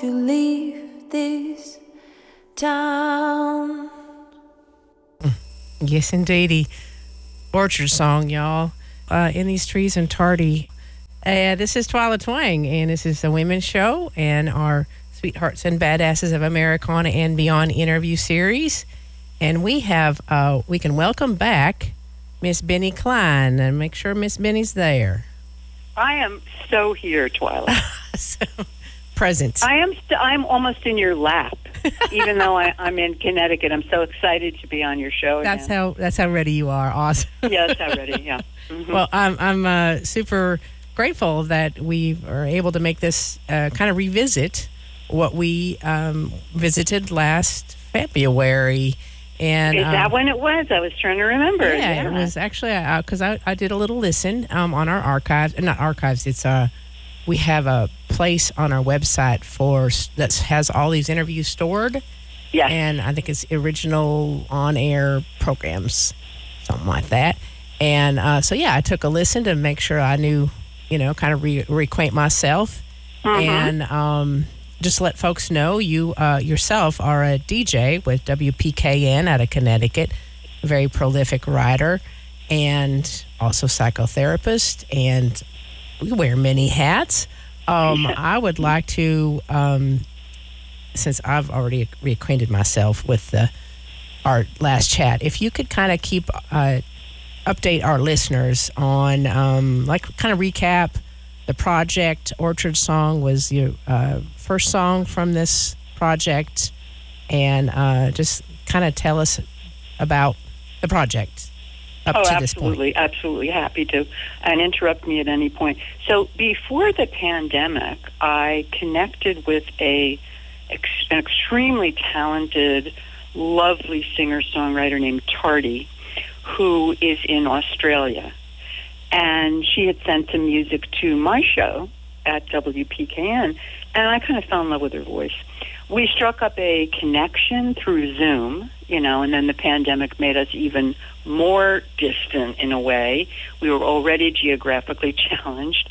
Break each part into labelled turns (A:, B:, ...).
A: to leave this town.
B: Yes, indeedy. Orchard song, y'all. In these trees in Tartie. This is Twyla Twang, and this is the Women's Show and our Sweethearts and Badasses of Americana and Beyond interview series. And we can welcome back Miss Binnie Klein, and make sure Miss Binnie's there.
C: I am so here, Twyla.
B: Present.
C: I'm almost in your lap, even though I'm in Connecticut. I'm so excited to be on your show.
B: That's how ready you are. Awesome.
C: Yes, how ready. Yeah. Mm-hmm.
B: Well, I'm super grateful that we are able to make this kind of revisit what we visited last February. And
C: is that when it was? I was trying to remember.
B: Yeah, it was actually because I did a little listen on our archives. Not archives. It's we have a place on our website that has all these interviews stored.
C: Yeah.
B: And I think it's original on-air programs, something like that. And so yeah, I took a listen to make sure I knew, kind of reacquaint myself, and just let folks know you yourself are a DJ with WPKN out of Connecticut, a very prolific writer, and also psychotherapist, and we wear many hats. I would like to, since I've already reacquainted myself with our last chat, if you could kind of keep update our listeners on kind of recap the project. Orchard Song was your first song from this project, and just kind of tell us about the project up to this point.
C: Absolutely happy to, and interrupt me at any point. So before the pandemic, I connected with an extremely talented, lovely singer-songwriter named Tartie, who is in Australia. And she had sent some music to my show at WPKN, and I kind of fell in love with her voice. We struck up a connection through Zoom, and then the pandemic made us even more distant in a way. We were already geographically challenged.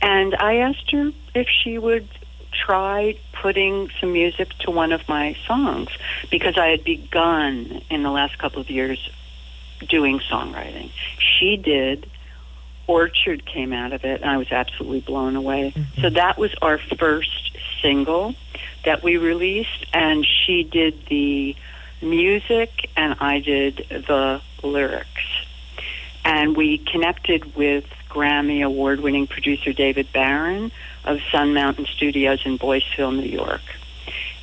C: And I asked her if she would try putting some music to one of my songs, because I had begun in the last couple of years doing songwriting. She did. Orchard came out of it, and I was absolutely blown away. Mm-hmm. So that was our first single that we released, and she did the music, and I did the lyrics. And we connected with Grammy award-winning producer David Barron of Sun Mountain Studios in Boyceville, New York.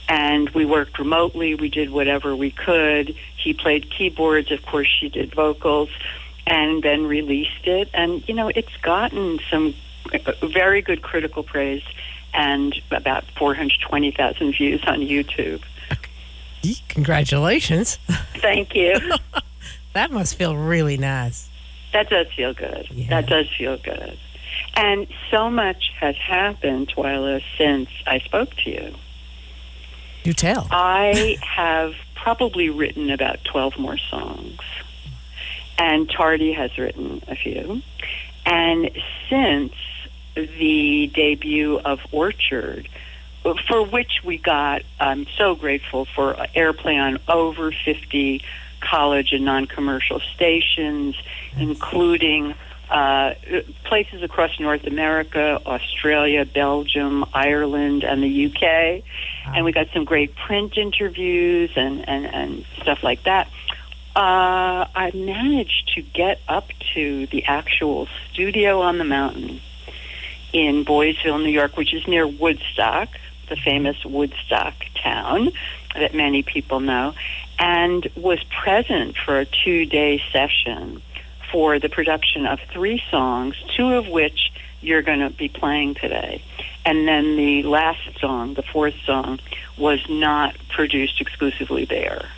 C: And we worked remotely. We did whatever we could. He played keyboards. Of course, she did vocals, and then released it. And, it's gotten some very good critical praise and about 420,000 views on YouTube.
B: Congratulations.
C: Thank you.
B: That must feel really nice.
C: That does feel good.
B: Yeah.
C: That does feel good. And so much has happened, Twyla, since I spoke to you.
B: Do tell.
C: I have probably written about 12 more songs. And Tartie has written a few. And since the debut of Orchard, for which we got, I'm so grateful for airplay on over 50 college and non-commercial stations, including places across North America, Australia, Belgium, Ireland, and the UK. Wow. And we got some great print interviews and stuff like that. I managed to get up to the actual studio on the mountain in Boyceville, New York, which is near Woodstock, the famous Woodstock town that many people know, and was present for a 2-day session for the production of 3 songs, 2 of which you're going to be playing today. And then the last song, the 4th song, was not produced exclusively there.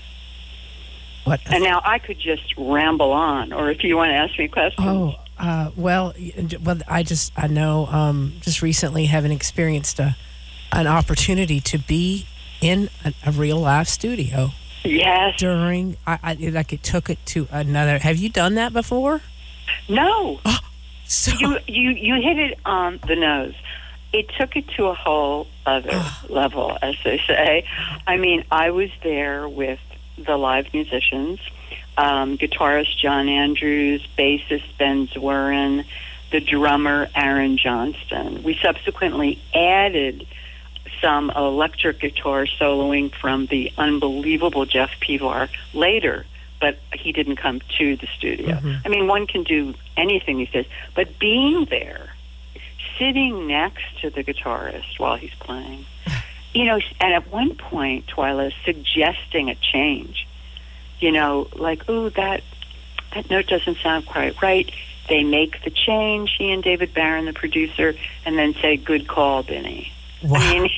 B: What?
C: And now I could just ramble on, or if you want to ask me questions.
B: Well, I know just recently having experienced an opportunity to be in a real live studio.
C: Yes.
B: During, it took it to another. Have you done that before?
C: No.
B: So
C: you hit it on the nose. it took it to a whole other level, as they say. I mean, I was there with the live musicians, guitarist John Andrews, bassist Ben Zwerin, the drummer Aaron Johnston. We subsequently added some electric guitar soloing from the unbelievable Jeff Pivar later, but he didn't come to the studio. I mean, one can do anything these days, but being there, sitting next to the guitarist while he's playing, you know, and at one point, Twyla suggesting a change, you know, like, ooh, that note doesn't sound quite right. They make the change, he and David Barron, the producer, and then say, good call, Binnie. Wow. I mean,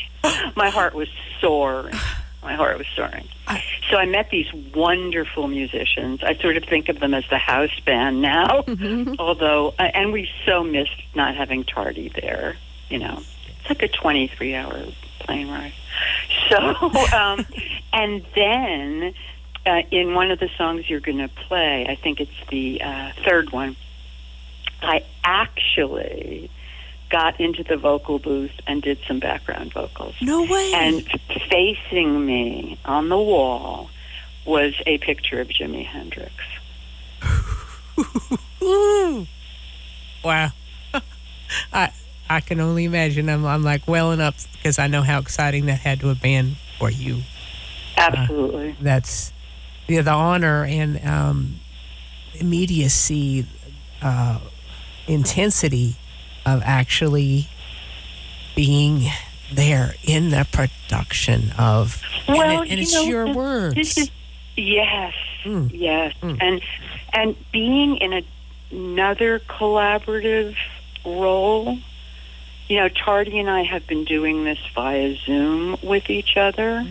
C: my heart was soaring. My heart was soaring. So I met these wonderful musicians. I sort of think of them as the house band now, although, and we so missed not having Tartie there, you know. It's like a 23-hour plane ride. So, and then in one of the songs you're going to play, I think it's the third one, I actually got into the vocal booth and did some background vocals.
B: No way.
C: And facing me on the wall was a picture of Jimi Hendrix.
B: Wow. I can only imagine. I'm like welling up because I know how exciting that had to have been for you.
C: Absolutely.
B: That's the honor and immediacy, intensity of actually being there in the production of,
C: well,
B: and it's your words.
C: This is, yes. And being in another collaborative role, you know, Tartie and I have been doing this via Zoom with each other,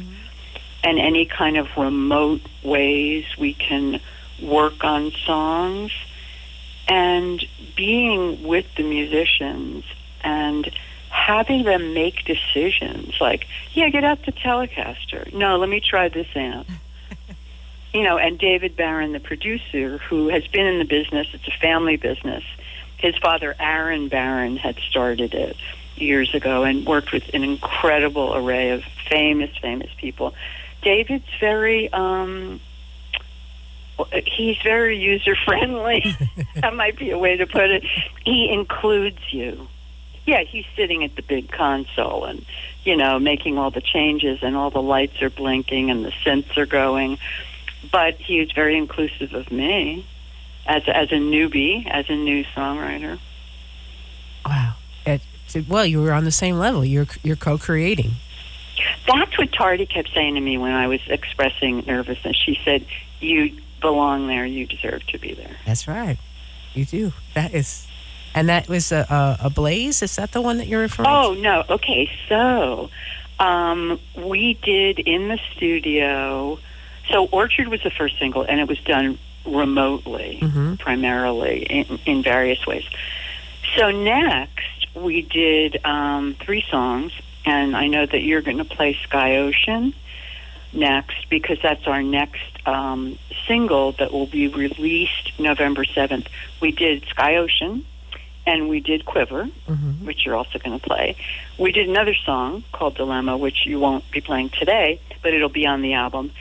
C: and any kind of remote ways we can work on songs. And being with the musicians and having them make decisions like, yeah, get out the Telecaster. No, let me try this amp. You know, and David Barron, the producer, who has been in the business, it's a family business. His father, Aaron Barron, had started it years ago and worked with an incredible array of famous people. David's very... he's very user-friendly. That might be a way to put it. He includes you. Yeah, he's sitting at the big console and, you know, making all the changes and all the lights are blinking and the synths are going. But he is very inclusive of me as a newbie, as a new songwriter.
B: Wow. Well, you were on the same level. You're co-creating.
C: That's what Tartie kept saying to me when I was expressing nervousness. She said, you belong there. You deserve to be there.
B: That's right. You do. That is, and that was Ablaze. Is that the one that you're referring to?
C: Oh no. Okay. So, we did in the studio. So Orchard was the first single, and it was done remotely, primarily in various ways. So next we did 3 songs, and I know that you're going to play Sky Ocean next because that's our next single that will be released November 7th. We did Sky Ocean and we did Quiver, which you're also going to play. We did another song called Dilemma, which you won't be playing today, but it'll be on the album.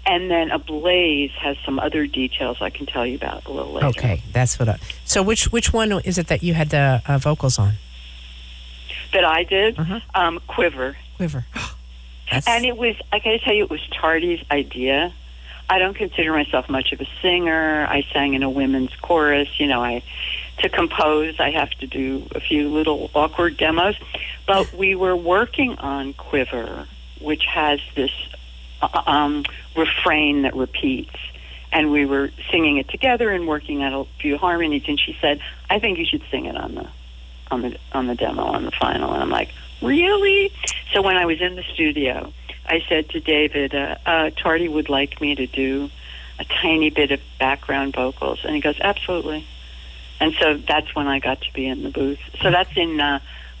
C: And then Ablaze has some other details I can tell you about a little later.
B: Okay, that's what so which one is it that you had the vocals on?
C: That I did? Quiver.
B: Quiver.
C: And it was, I gotta tell you, it was Tartie's idea. I don't consider myself much of a singer. I sang in a women's chorus. You know, to compose, I have to do a few little awkward demos. But we were working on Quiver, which has this refrain that repeats. And we were singing it together and working out a few harmonies. And she said, I think you should sing it on the demo, on the final. And I'm like, really? So when I was in the studio, I said to David, Tartie would like me to do a tiny bit of background vocals. And he goes, absolutely. And so that's when I got to be in the booth. So that's in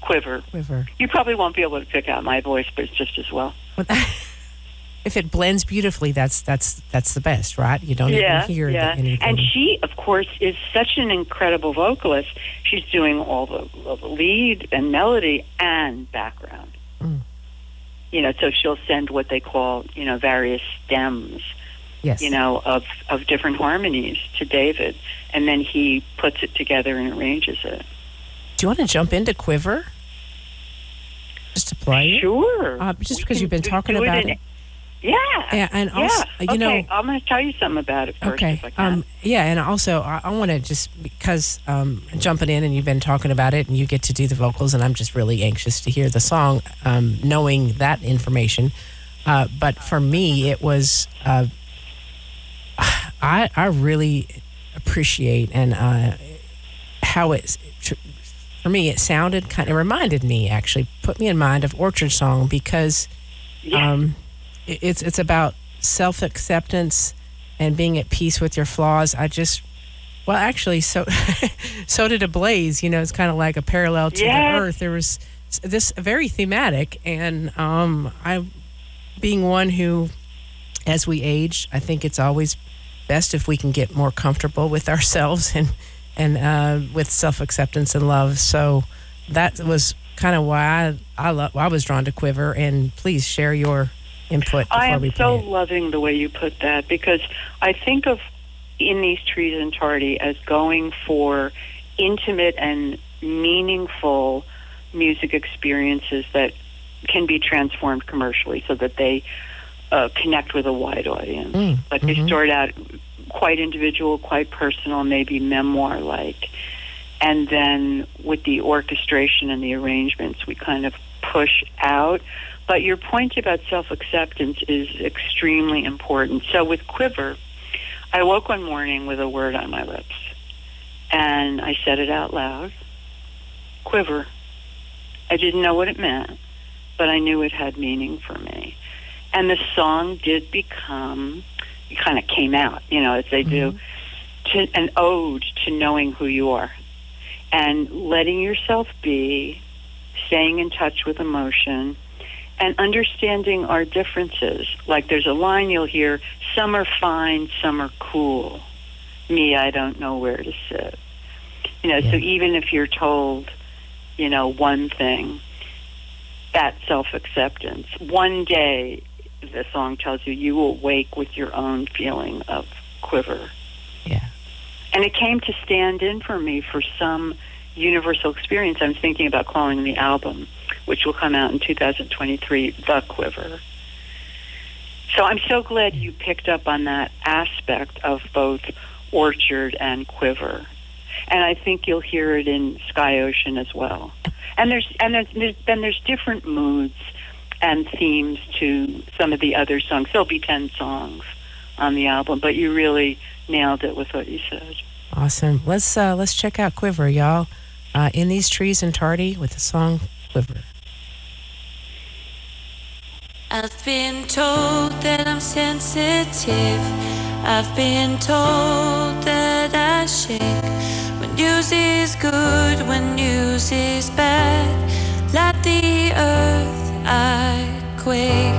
C: Quiver.
B: Quiver.
C: You probably won't be able to pick out my voice, but it's just as well.
B: if it blends beautifully, that's the best, right? You don't even hear anything.
C: And she, of course, is such an incredible vocalist. She's doing all the lead and melody and background. So she'll send what they call, various stems,
B: yes,
C: of different harmonies to David, and then he puts it together and arranges it.
B: Do you want to jump into Quiver? Just to play
C: Sure.
B: Just because you've been talking about it.
C: Yeah.
B: And also,
C: okay, I'm going to tell you something about it first, if I can.
B: And also, I want to just, because jumping in and you've been talking about it and you get to do the vocals, and I'm just really anxious to hear the song, knowing that information. But for me, it was, I really appreciate and how it's, for me, it sounded it reminded me, actually, put me in mind of Orchard Song, because it's about self-acceptance and being at peace with your flaws. So so did Ablaze. It's kind of like a parallel to the earth. There was this very thematic, and I, being one who, as we age, I think it's always best if we can get more comfortable with ourselves and with self-acceptance and love. So that was kind of why I was drawn to Quiver. And please share your input before
C: I am
B: we play
C: so
B: it.
C: loving the way you put that, because I think of In These Trees and Tartie as going for intimate and meaningful music experiences that can be transformed commercially so that they connect with a wide audience. But they start out quite individual, quite personal, maybe memoir-like. And then with the orchestration and the arrangements, we kind of push out. But your point about self-acceptance is extremely important. So with Quiver, I woke one morning with a word on my lips, and I said it out loud. Quiver. I didn't know what it meant, but I knew it had meaning for me. And the song did become, it kind of came out, as they do, to an ode to knowing who you are and letting yourself be, staying in touch with emotion, and understanding our differences. Like there's a line you'll hear, some are fine, some are cool. Me, I don't know where to sit. So even if you're told, one thing, that self-acceptance, one day, the song tells you will wake with your own feeling of Quiver.
B: Yeah.
C: And it came to stand in for me for some universal experience. I'm thinking about calling the album, which will come out in 2023, The Quiver. So I'm so glad you picked up on that aspect of both Orchard and Quiver. And I think you'll hear it in Sky Ocean as well. And there's different moods and themes to some of the other songs. There'll be 10 songs on the album, but you really nailed it with what you said.
B: Awesome. Let's check out Quiver, y'all. In These Trees and Tartie with the song Quiver.
A: I've been told that I'm sensitive. I've been told that I shake when news is good, when news is bad. Like the earth, I quake.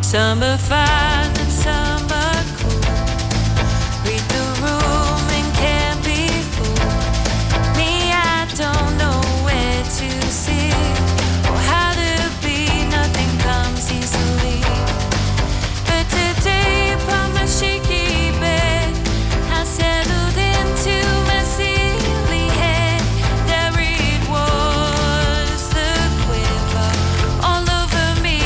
A: Some are fine and some are cool. Read the room and can't be fooled. Me, I don't know where to sit or how to be. Nothing comes easily. But today, upon my shaky bed, I settled into my silly head. There it was, the quiver all over me,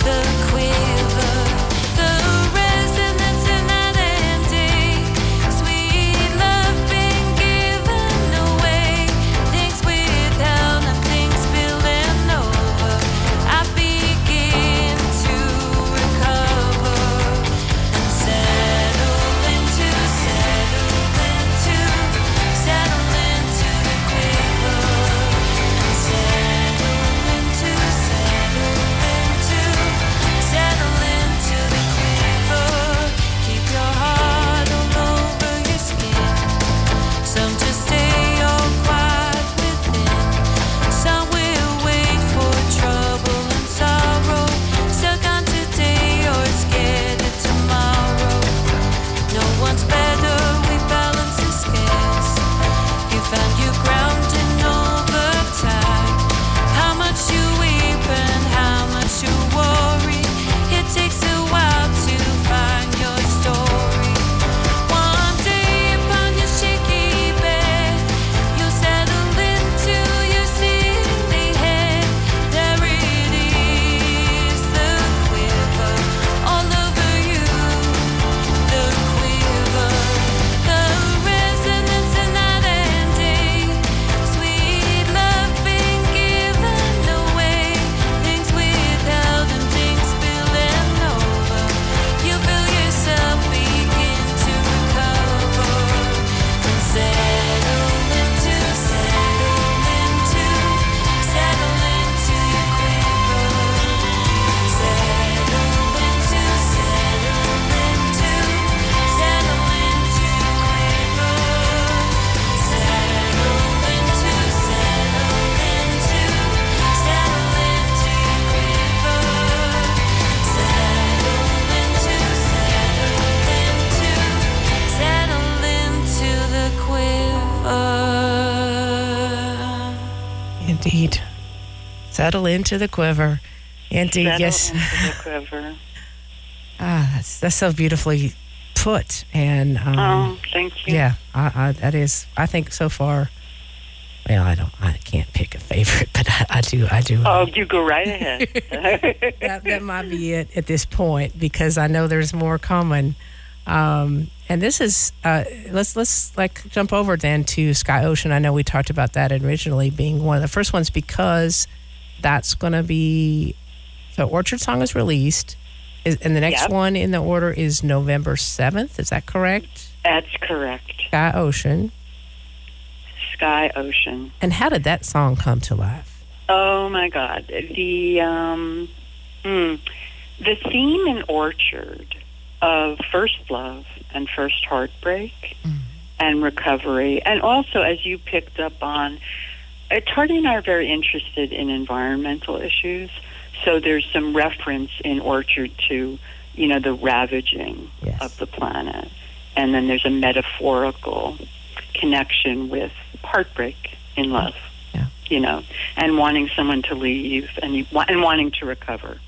A: the quiver.
B: Settle into the quiver. Indeed, yes.
C: Settle into the quiver.
B: That's so beautifully put. And
C: thank you.
B: yeah, that is. I think so far. Well, I can't pick a favorite, but I do.
C: Oh, you go right ahead.
B: that might be it at this point, because I know there's more coming. And this is let's like jump over then to Sky Ocean. I know we talked about that originally being one of the first ones, because that's going to be, so Orchard Song is released, and the next one in the order is November 7th. Is that correct?
C: That's correct.
B: Sky Ocean.
C: Sky Ocean.
B: And how did that song come to life?
C: Oh my God, the theme in Orchard of first love and first heartbreak and recovery, and also, as you picked up on, Tartie and I are very interested in environmental issues, so there's some reference in Orchard to, the ravaging of the planet, and then there's a metaphorical connection with heartbreak in love, and wanting someone to leave and wanting to recover.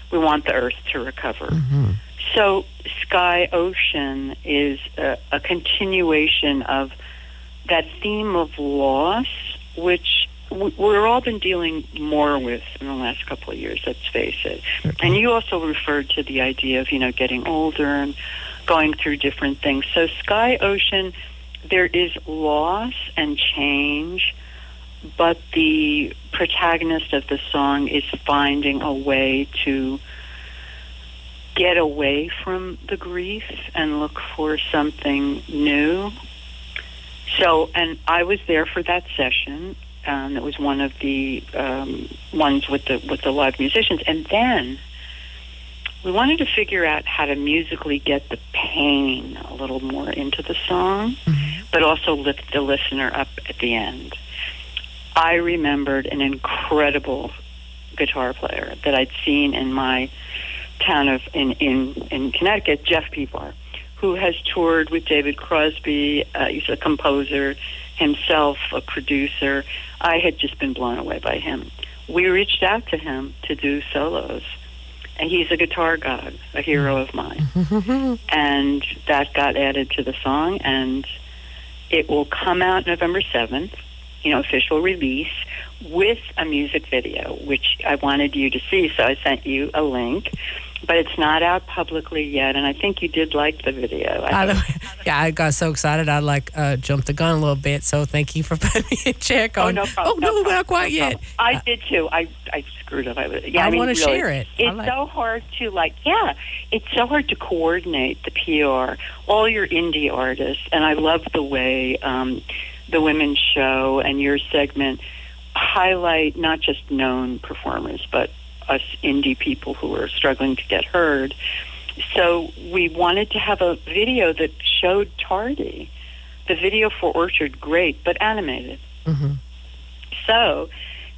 C: We want the earth to recover. Mm-hmm. So Sky Ocean is a continuation of that theme of loss, which we've all been dealing more with in the last couple of years, let's face it. Okay. And you also referred to the idea of, getting older and going through different things. So Sky Ocean, there is loss and change, but the protagonist of the song is finding a way to get away from the grief and look for something new. So, and I was there for that session. It was one of the ones with the live musicians, and then we wanted to figure out how to musically get the pain a little more into the song, but also lift the listener up at the end. I remembered an incredible guitar player that I'd seen in my town in Connecticut, Jeff Hval, who has toured with David Crosby. He's a composer himself, a producer. I had just been blown away by him. We reached out to him to do solos, and he's a guitar god, a hero of mine. And that got added to the song, and it will come out November 7th, official release, with a music video, which I wanted you to see, so I sent you a link. But it's not out publicly yet, and I think you did like the video.
B: I got so excited I jumped the gun a little bit, so thank you for putting me in check on.
C: No problem.
B: Not quite yet.
C: I did too. I screwed up. I want to
B: really, share it.
C: It's so hard to it's so hard to coordinate the PR, all your indie artists, and I love the way the women's show and your segment highlight not just known performers, but us indie people who are struggling to get heard. So we wanted to have a video that showed Tartie. The video for Orchard, great, but animated. Mm-hmm. So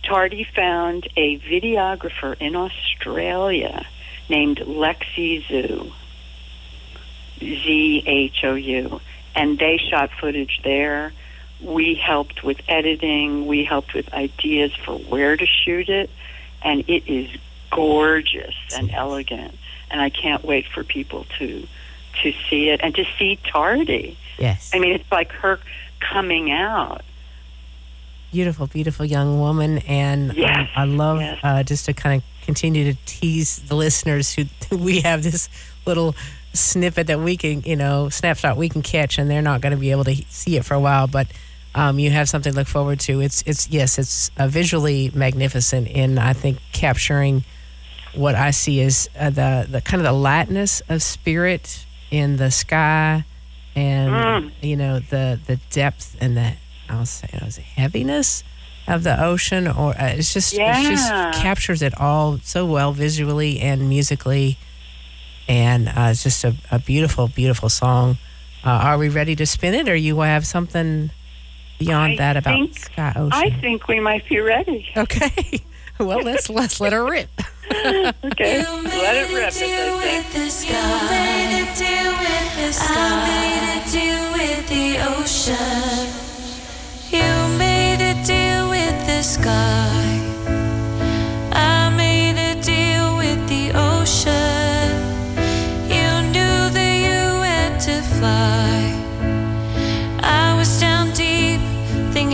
C: Tartie found a videographer in Australia named Lexi Zhou, Zhou, and they shot footage there. We helped with editing. We helped with ideas for where to shoot it. And it is gorgeous and elegant, and I can't wait for people to see it and to see Tartie.
B: Yes,
C: I mean, it's like her coming out.
B: Beautiful, beautiful young woman, and I love just to kind of continue to tease the listeners who we have this little snippet that we can, snapshot we can catch, and they're not going to be able to see it for a while, but. You have something to look forward to. It's visually magnificent in, I think, capturing what I see as the kind of the lightness of spirit in the sky, and the depth and the heaviness of the ocean. Or it just captures it all so well visually and musically, and it's just a beautiful, beautiful song. Are we ready to spin it, or you have something beyond that about Sky Ocean?
C: I think we might be ready.
B: Okay. Well, let's let her rip.
C: Okay. Let it rip.
A: You made a deal with the sky. You made a deal with the sky. I made a deal with the ocean. You made a deal with the sky.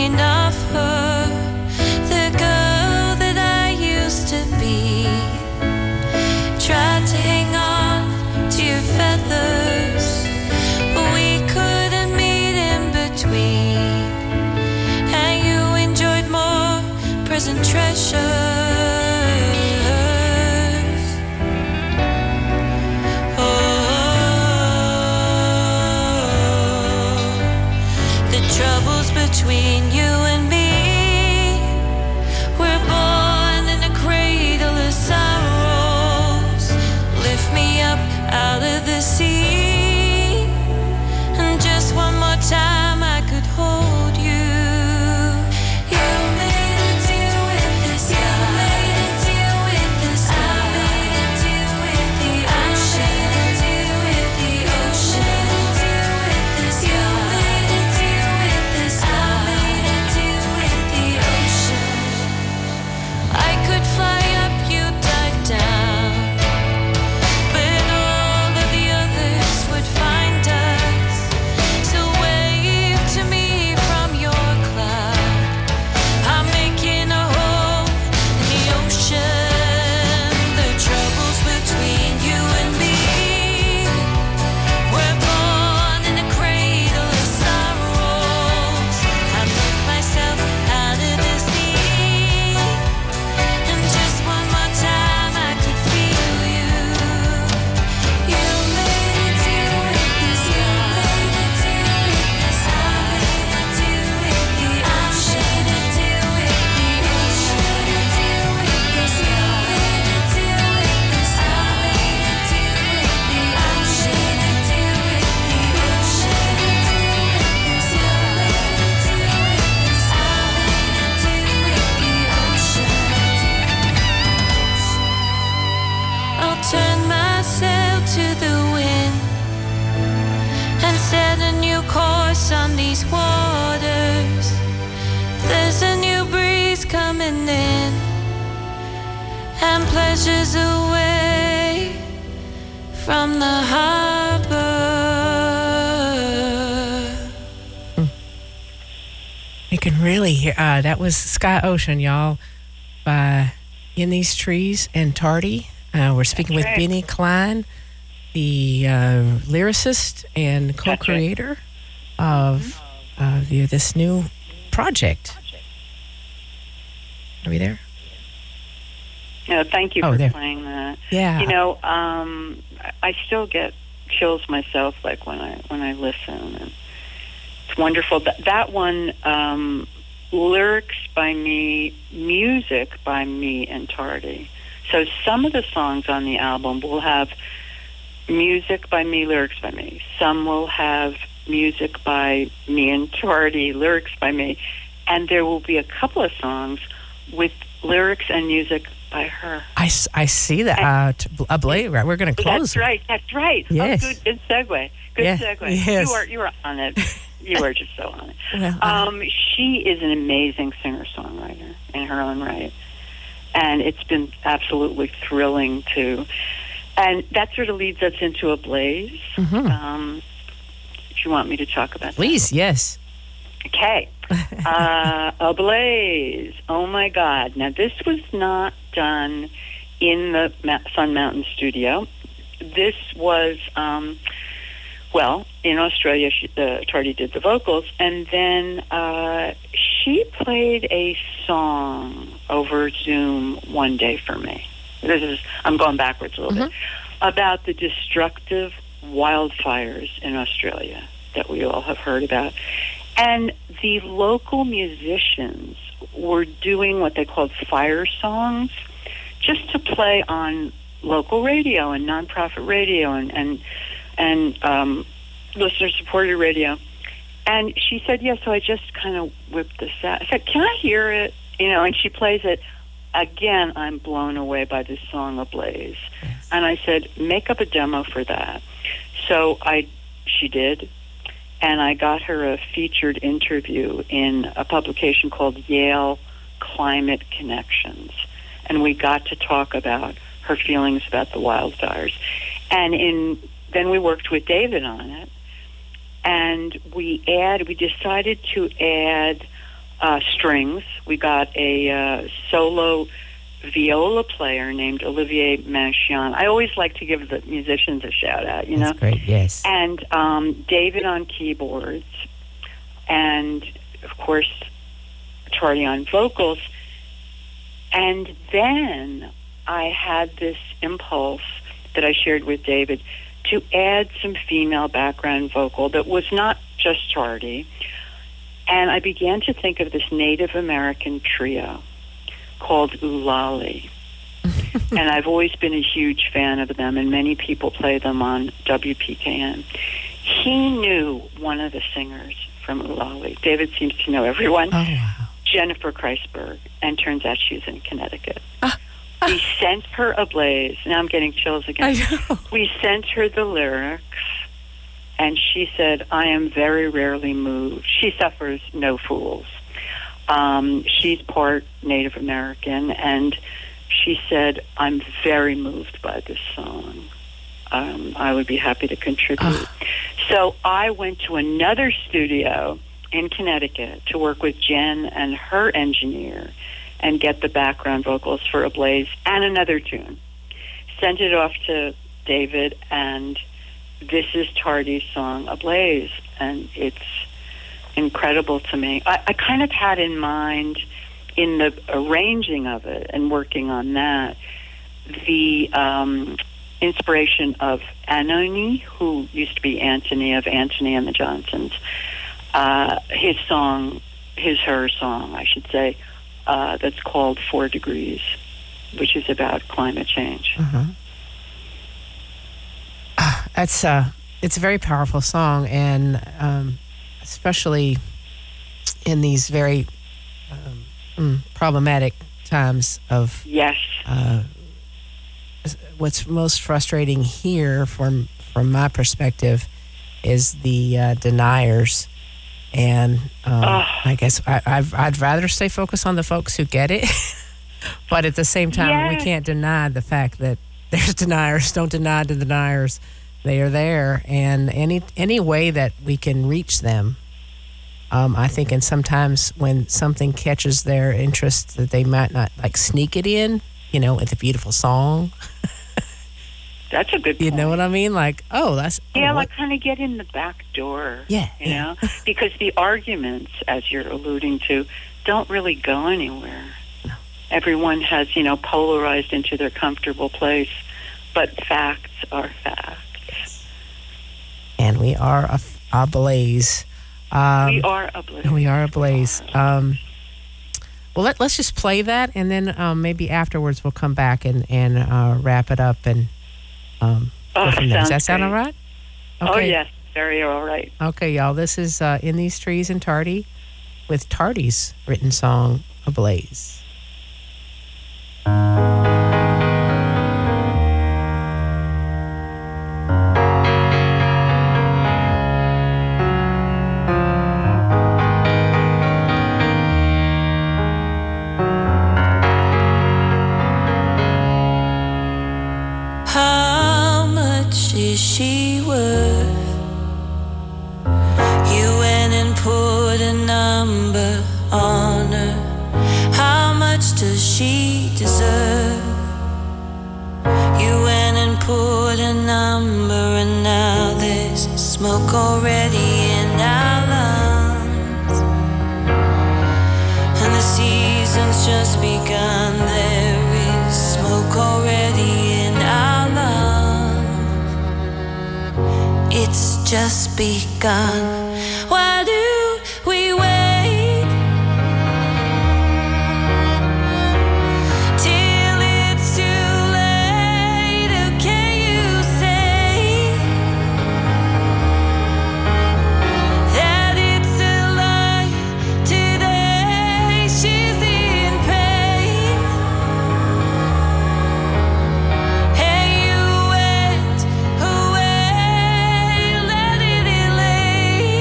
A: thinking of her, the girl that I used to be. Tried to hang on to your feathers, but we couldn't meet in between. And you enjoyed more present treasures. Troubles between you and me. We're born in a cradle of sorrows. Lift me up out of the sea, and just one more time I could hold you. You made a deal with the sky. You made a deal with the sky. I made a deal with the ocean. I made a deal with the ocean. I made a deal with the sky. Fly up, you dive down, but all of the others would find us. So wave to me from your cloud. I'm making a hole in the ocean. The troubles between you and me. We're born in a cradle of sorrows. I moved myself out of the sea. Time I could feel you. You made a deal with the sky. Made a deal with the sky. Made a deal with the ocean. Made a deal with the ocean. Made a deal with the sky. Made a deal with the sky. Made a deal with the ocean. Made a deal with the ocean. Made a deal with the sky. Made a deal with the sky. Made a deal with the ocean. I'll turn my sail to the wind and set a new course on these waters. There's a new breeze coming in, and pleasure's away from the harbor.
B: You can really hear, that was Sky Ocean, y'all, by In These Trees and Tartie. We're speaking with Binnie Klein, the lyricist and co-creator of this new project. Are we there?
C: No, thank you for playing that.
B: Yeah.
C: You know, I still get chills myself, like when I listen, and it's wonderful. That one, lyrics by me, music by me and Tartie. So some of the songs on the album will have music by me, lyrics by me. Some will have music by me and Tartie, lyrics by me. And there will be a couple of songs with lyrics and music by her.
B: I see that. Ablaze, right? We're going to close.
C: That's right.
B: Yes.
C: Oh, good segue. Segue.
B: Yes.
C: You are on it. You are just so on it.
B: Well,
C: she is an amazing singer-songwriter in her own right. And it's been absolutely thrilling to, and that sort of leads us into Ablaze.
B: Mm-hmm.
C: If you want me to talk about
B: Please,
C: that.
B: yes.
C: Okay. Ablaze. Oh my God. Now this was not done in the Sun Mountain studio. This was, in Australia, Tartie did the vocals, and then she played a song over Zoom one day for me. I'm going backwards a little bit, about the destructive wildfires in Australia that we all have heard about. And the local musicians were doing what they called fire songs, just to play on local radio and nonprofit radio and listener-supported radio. And she said, yeah, so I just kind of whipped this out. I said, can I hear it? And she plays it. Again, I'm blown away by this song, Ablaze. Yes. And I said, make up a demo for that. So she did. And I got her a featured interview in a publication called Yale Climate Connections. And we got to talk about her feelings about the wildfires. And then we worked with David on it. And we decided to add strings. We got a solo viola player named Olivier Manchion. I always like to give the musicians a shout out, you know.
B: That's great, yes.
C: And David on keyboards, and of course Tartie on vocals. And then I had this impulse that I shared with David to add some female background vocal that was not just Tartie. And I began to think of this Native American trio called Ulali. And I've always been a huge fan of them, and many people play them on WPKN. He knew one of the singers from Ulali. David seems to know everyone.
B: Oh, wow.
C: Jennifer Kreisberg, and turns out she's in Connecticut. We sent her Ablaze. Now I'm getting chills again.
B: I know.
C: We sent her the lyrics, and she said, I am very rarely moved. She suffers no fools. She's part Native American, and she said, I'm very moved by this song. I would be happy to contribute. So I went to another studio in Connecticut to work with Jen and her engineer and get the background vocals for Ablaze and another tune. Sent it off to David, and this is Tartie's song, Ablaze, and it's incredible to me. I kind of had in mind, in the arranging of it and working on that, the inspiration of Anony, who used to be Anthony of Anthony and the Johnsons. Her song, I should say, that's called 4 Degrees, which is about climate change.
B: Mm-hmm. It's a very powerful song, and especially in these very problematic times of
C: yes.
B: What's most frustrating here, from my perspective, is the deniers, and I guess I'd rather stay focused on the folks who get it, but at the same time, we can't deny the fact that there's deniers. Don't deny the deniers. They are there, and any way that we can reach them, I think, and sometimes when something catches their interest, that they might not like sneak it in, with a beautiful song.
C: That's a good point.
B: You know what I mean? Like,
C: like kind of get in the back door.
B: Yeah.
C: You know? Because the arguments, as you're alluding to, don't really go anywhere.
B: No.
C: Everyone has, polarized into their comfortable place, but facts are facts.
B: Yes. And we are ablaze.
C: We are ablaze.
B: We are ablaze. Well, let's just play that, and then maybe afterwards we'll come back and wrap it up and go from there. Does that sound all right? Okay.
C: Oh, yes. Very all right.
B: Okay, y'all. This is In These Trees and Tartie with Tartie's written song, Ablaze.
A: Is she worth? You went and put a number on her. How much does she deserve? You went and put a number, and now there's smoke already in our lungs, and the season's just begun. There is smoke already in our lungs. It's just begun. Why do we wait till it's too late? Or can you say that it's a lie today? She's in pain, and you went away. Let it lay.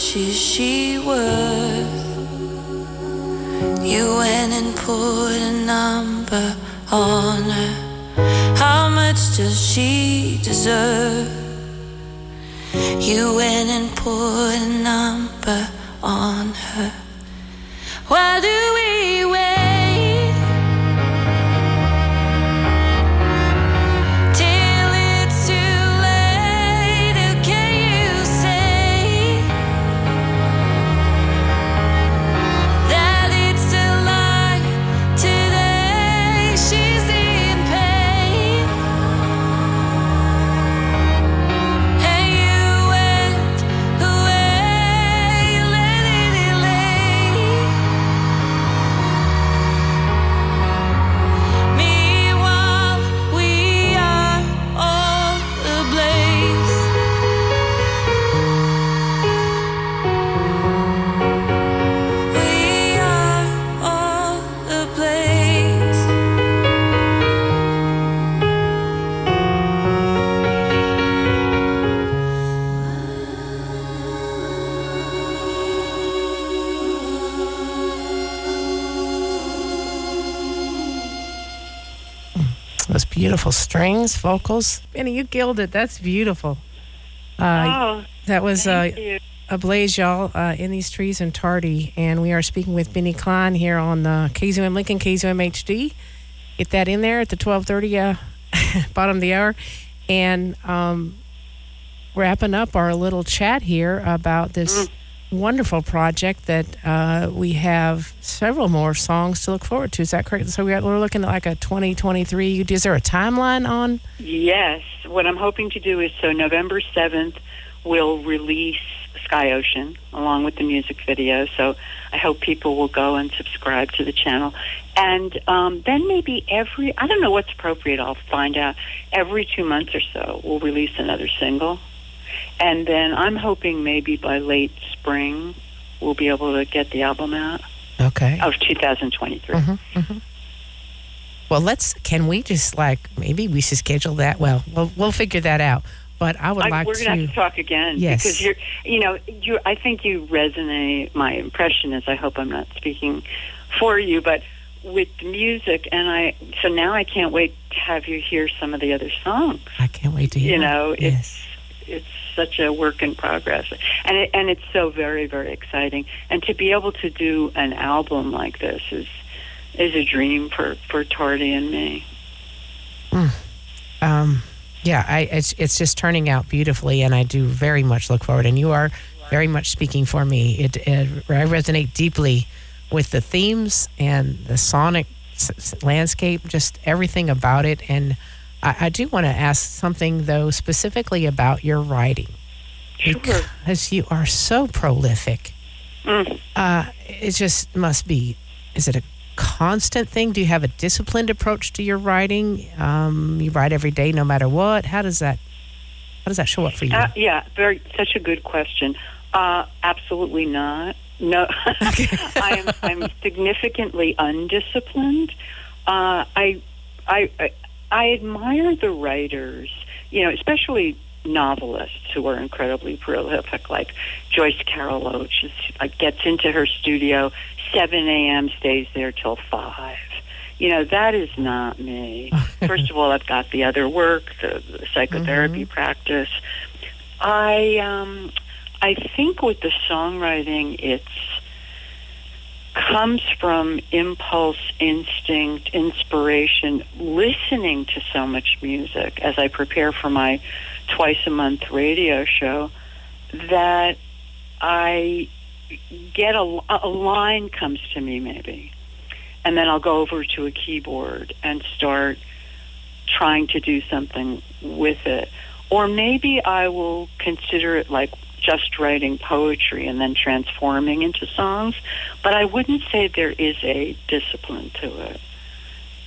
A: much is she worth? You went and put a number on her. How much does she deserve? You went and put a number on her. Why do we wait till it's too late? Who can you say that it's a lie today? She's in pain, and you went away, you let it delay. Meanwhile, we are all ablaze. We are all ablaze.
B: Those beautiful strings, vocals. Binnie, you killed it. That's beautiful.
C: Oh,
B: That was
C: thank you.
B: Ablaze, y'all, in these trees in Tartie. And we are speaking with Binnie Klein here on KZUM Lincoln, KZUM HD. Get that in there at the 12:30 bottom of the hour. And wrapping up our little chat here about this wonderful project that we have several more songs to look forward to. Is that correct? So we're looking at like a 2023. Is there a timeline on?
C: Yes. What I'm hoping to do is, so November 7th, we'll release Sky Ocean along with the music video. So I hope people will go and subscribe to the channel. And then maybe I don't know what's appropriate, I'll find out. Every 2 months or so, we'll release another single. And then I'm hoping maybe by late spring, we'll be able to get the album out
B: Okay.
C: of 2023.
B: Well, can we just maybe we should schedule that? Well, we'll figure that out. But I would like
C: we're
B: to.
C: going to have to talk again.
B: Yes.
C: Because I think you resonate. My impression is, I hope I'm not speaking for you, but with the music, so now I can't wait to have you hear some of the other songs.
B: I can't wait to hear.
C: It's such a work in progress, and it's so very, very exciting. And to be able to do an album like this is a dream for Tartie and me.
B: It's just turning out beautifully, and I do very much look forward. And you are very much speaking for me. I resonate deeply with the themes and the sonic landscape, just everything about it. And I do want to ask something, though, specifically about your writing.
C: Sure.
B: Because you are so prolific. It just must be, is it a constant thing? Do you have a disciplined approach to your writing? You write every day no matter what? How does that show up for you?
C: Such a good question. Absolutely not. No, I'm significantly undisciplined. I admire the writers, especially novelists who are incredibly prolific, like Joyce Carol Oates. Gets into her studio 7 a.m., stays there till 5. That is not me. First of all, I've got the other work, the psychotherapy practice. I think with the songwriting, it comes from impulse, instinct, inspiration, listening to so much music as I prepare for my twice-a-month radio show, that I get a line comes to me maybe, and then I'll go over to a keyboard and start trying to do something with it. Or maybe I will consider it like just writing poetry and then transforming into songs, but I wouldn't say there is a discipline to it.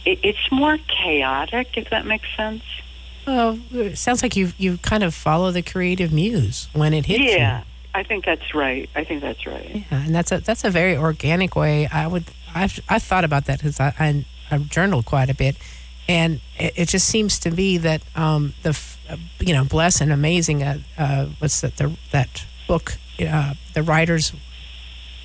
C: It's more chaotic, if that makes sense.
B: Well, it sounds like you kind of follow the creative muse when it hits you.
C: Yeah, I think that's right.
B: Yeah, and that's a very organic way. I've thought about that because I've journaled quite a bit, and it just seems to be that blessed and amazing. What's that book, the writer's.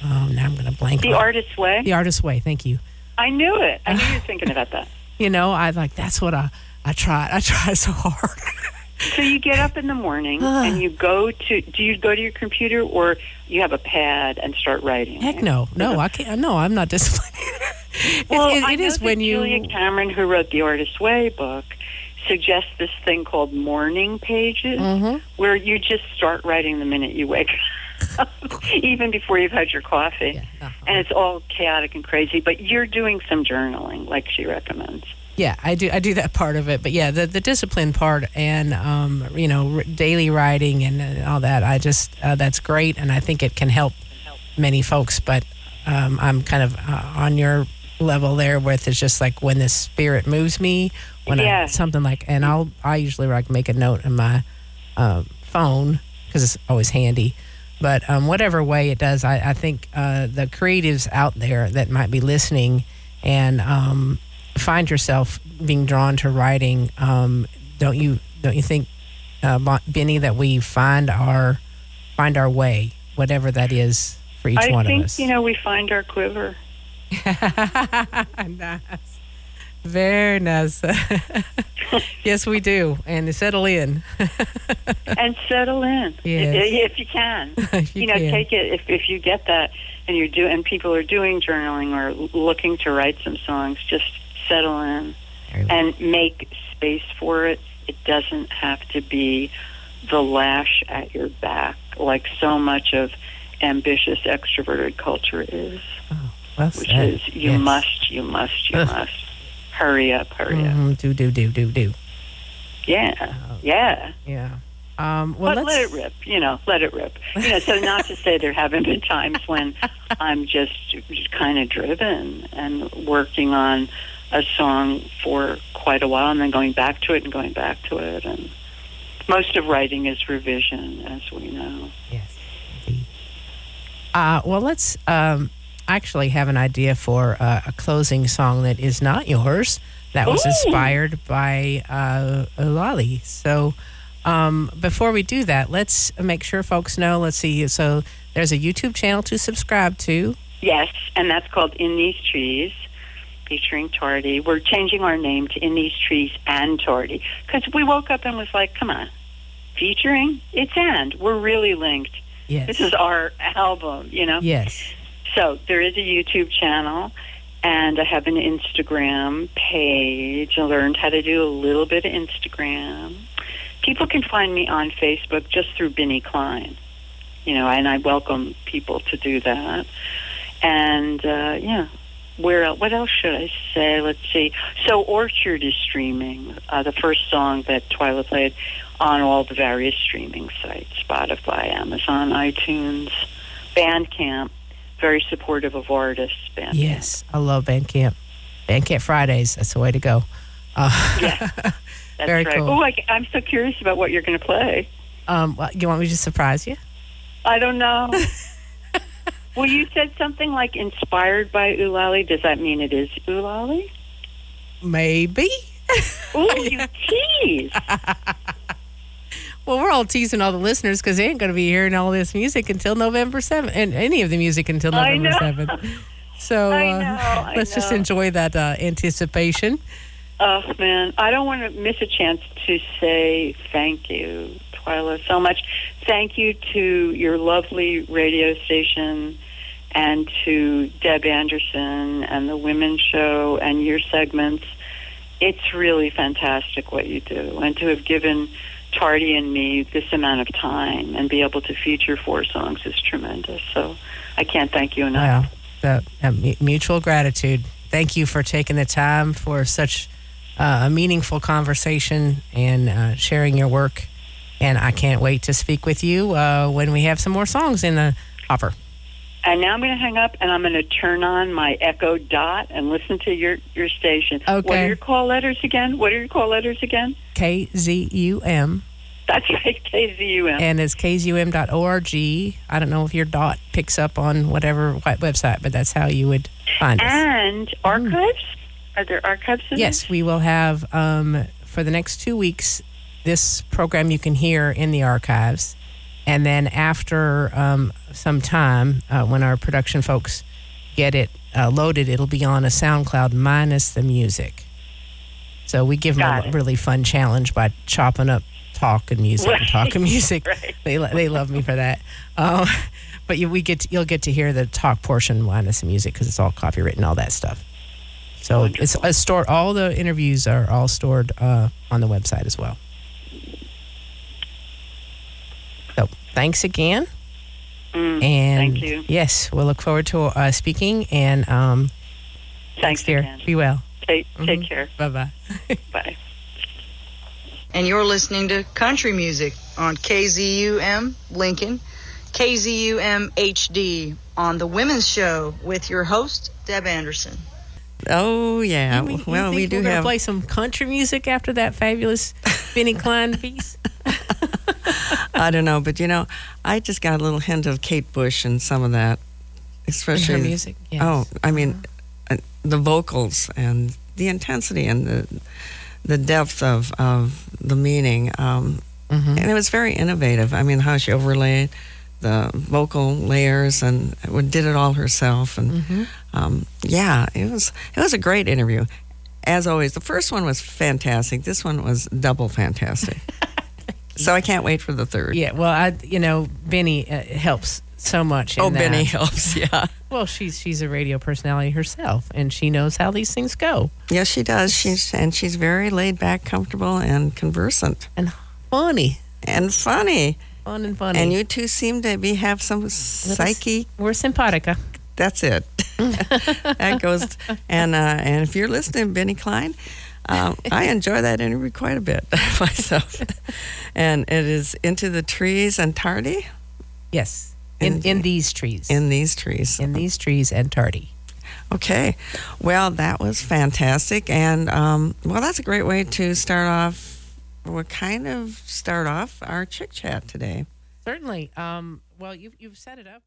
B: Oh, now I'm going to blank.
C: The Artist's Way.
B: The Artist's Way. Thank you.
C: I knew it. I knew you were thinking about that.
B: I like that's what I tried. I tried so hard.
C: So you get up in the morning and you go to. Do you go to your computer or you have a pad and start writing?
B: Heck no, I can't. No, I'm not disciplined.
C: Well,
B: it
C: I know
B: is
C: that
B: when you.
C: Julia Cameron, who wrote the Artist's Way book, suggests this thing called morning pages, where you just start writing the minute you wake up, even before you've had your coffee.
B: Yeah.
C: And it's all chaotic and crazy, but you're doing some journaling, like she recommends.
B: Yeah, I do that part of it, but yeah, the discipline part and daily writing and all that. I just that's great, and I think it can help many folks. But I'm kind of on your level there, with it's just like when the spirit moves me, when something like, and I usually make a note in my phone because it's always handy. But whatever way it does, I think the creatives out there that might be listening and find yourself being drawn to writing, don't you think, Binnie, that we find our way, whatever that is for each one of us?
C: I think we find our quiver.
B: Nice. Very nice. Yes, we do. And settle in.
C: And settle in.
B: Yes.
C: If you can.
B: If you can.
C: Take it if you get that and and people are doing journaling or looking to write some songs, just settle in and make space for it. It doesn't have to be the lash at your back like so much of ambitious extroverted culture is.
B: Oh, well
C: which
B: said.
C: is you must. Hurry up.
B: Do.
C: Yeah.
B: Yeah. Well,
C: but let it rip, let it rip. So not to say there haven't been times when I'm just kind of driven and working on a song for quite a while and then going back to it. And most of writing is revision, as we know.
B: Yes, indeed. Well, let's actually have an idea for a closing song that is not yours, that was inspired by Ulali. So before we do that, let's make sure folks know. Let's see. So there's a YouTube channel to subscribe to.
C: Yes, and that's called In These Trees, featuring Tartie. We're changing our name to In These Trees and Tartie because we woke up and was like, come on, featuring? It's and. We're really linked.
B: Yes.
C: This is our album,
B: Yes.
C: So there is a YouTube channel, and I have an Instagram page. I learned how to do a little bit of Instagram. People can find me on Facebook just through Binnie Klein, and I welcome people to do that. And, what else should I say? Let's see. So Orchard is streaming the first song that Twyla played on all the various streaming sites, Spotify, Amazon, iTunes, Bandcamp. Very supportive of artists, Bandcamp.
B: Yes, I love Bandcamp. Bandcamp Fridays, that's the way to go.
C: Yeah, that's
B: very
C: right.
B: cool.
C: Oh, I'm so curious about what you're going to play.
B: Well, you want me to surprise you?
C: I don't know. Well, you said something like inspired by Ulali. Does that mean it is Ulali?
B: Maybe.
C: Oh, you tease.
B: Well, we're all teasing all the listeners because they ain't going to be hearing all this music until November 7th, and any of the music until November 7th. So let's just enjoy that anticipation.
C: Oh, man. I don't want to miss a chance to say thank you, Twyla, so much. Thank you to your lovely radio station and to Deb Anderson and the Women's Show and your segments. It's really fantastic what you do. And to have given Tartie and me this amount of time and be able to feature 4 songs is tremendous. So I can't thank you enough.
B: Wow. Mutual gratitude. Thank you for taking the time for such a meaningful conversation and sharing your work. And I can't wait to speak with you when we have some more songs in the hopper.
C: And now I'm going to hang up and I'm going to turn on my Echo Dot and listen to your station.
B: Okay.
C: What are your call letters again?
B: KZUM.
C: That's right, KZUM.
B: And it's KZUM.org. I don't know if your dot picks up on whatever website, but that's how you would find us.
C: And archives? Are there archives in
B: Yes,
C: this?
B: we will have, for the next 2 weeks, this program you can hear in the archives. And then after some time, when our production folks get it loaded, it'll be on a SoundCloud minus the music. So we give them a really fun challenge by chopping up talk and music and talk and music.
C: Right.
B: They love me for that. But you'll get to hear the talk portion minus the music because it's all copywritten, all that stuff. So
C: Wonderful.
B: it's stored. All the interviews are all stored on the website as well. So thanks again. And
C: thank you.
B: Yes, we'll look forward to speaking. And
C: Thanks,
B: dear.
C: again.
B: Be well.
C: Take care.
B: Bye-bye.
C: Bye.
D: And you're listening to country music on KZUM Lincoln, KZUM HD on The Women's Show with your host, Deb Anderson.
E: Oh, yeah.
B: You
E: Well,
B: think
E: we do
B: we're gonna
E: have...
B: play some country music after that fabulous Binnie Klein piece?
E: I don't know, but, I just got a little hint of Kate Bush and some of that, especially...
B: In her music, yes.
E: Oh, I mean, the vocals and the intensity and the depth of the meaning. And it was very innovative. I mean, how she overlaid the vocal layers and did it all herself. And it was a great interview. As always, the first one was fantastic. This one was double fantastic. So I can't wait for the third.
B: Yeah, well, Binnie helps so much. In that.
E: Binnie helps, yeah.
B: Well, she's a radio personality herself, and she knows how these things go.
E: Yes, she does. She's very laid back, comfortable, and conversant.
B: And funny.
E: And funny.
B: Fun and funny.
E: And you two seem to have some psyche.
B: We're simpatica.
E: That's it. That goes. And if you're listening, Binnie Klein, I enjoy that interview quite a bit myself. And it is Into the Trees and Tartie.
B: Yes. In these trees.
E: In these trees.
B: In these trees and Tartie.
E: Okay. Well, that was fantastic. And, that's a great way to start off. We'll kind of start off our Chick Chat today.
B: Certainly. Well, you've set it up.